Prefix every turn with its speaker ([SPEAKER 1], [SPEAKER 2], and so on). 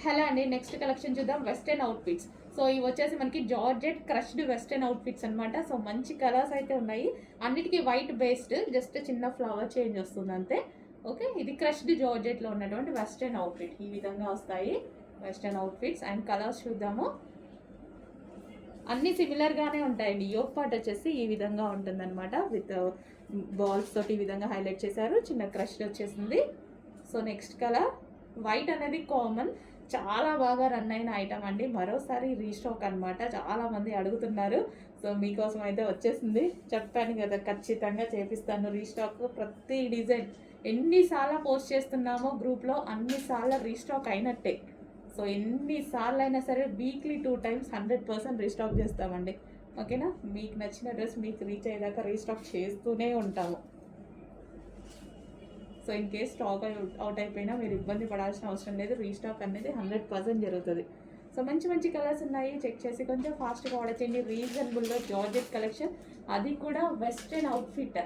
[SPEAKER 1] Hello అండి, next collection చూద్దాం. Western outfits. So ఇవి వచ్చేసి మనకి జార్జెట్ క్రష్డ్ వెస్టర్న్ అవుట్ఫిట్స్ అనమాట. సో మంచి కలర్స్ అయితే ఉన్నాయి. అన్నిటికీ వైట్ బేస్డ్, జస్ట్ చిన్న ఫ్లవర్ చేంజ్ వస్తుంది అంతే. ఓకే, ఇది క్రష్డ్ జార్జెట్లో ఉన్నటువంటి వెస్టర్న్ అవుట్ఫిట్. ఈ విధంగా వస్తాయి వెస్టర్న్ అవుట్ఫిట్స్. అండ్ కలర్స్ చూద్దాము. అన్నీ సిమిలర్గానే ఉంటాయండి. యోక్ పార్ట్ వచ్చేసి ఈ విధంగా ఉంటుందన్నమాట. విత్ బాల్స్ తోటి ఈ విధంగా హైలైట్ చేశారు. చిన్న క్రష్ వచ్చేసింది. సో నెక్స్ట్ కలర్ వైట్ అనేది కామన్, చాలా బాగా రన్ అయిన ఐటమ్ అండి. మరోసారి రీస్టాక్ అనమాట. చాలామంది అడుగుతున్నారు. సో మీకోసం అయితే వచ్చేసింది. చెప్పాను కదా, ఖచ్చితంగా చేపిస్తాను రీస్టాక్. ప్రతి డిజైన్ ఎన్నిసార్లు పోస్ట్ చేస్తున్నామో గ్రూప్లో అన్నిసార్లు రీస్టాక్ అయినట్టే. సో ఎన్నిసార్లు అయినా సరే వీక్లీ 2 times 100% రీస్టాక్ చేస్తామండి. ఓకేనా, మీకు నచ్చిన డ్రెస్ మీకు రీచ్ అయ్యేదాకా రీస్టాక్ చేస్తూనే ఉంటాము. So in case stock out అయిపోయినా మీరు ఇబ్బంది పడాల్సిన అవసరం లేదు. రీస్టాక్ అనేది 100% జరుగుతుంది. సో మంచి మంచి కలర్స్ ఉన్నాయి. చెక్ చేసి కొంచెం ఫాస్ట్గా ఆర్డర్ చేయండి. రీజనబుల్లో జార్జెట్ కలెక్షన్, అది కూడా వెస్ట్రన్ అవుట్ఫిట్.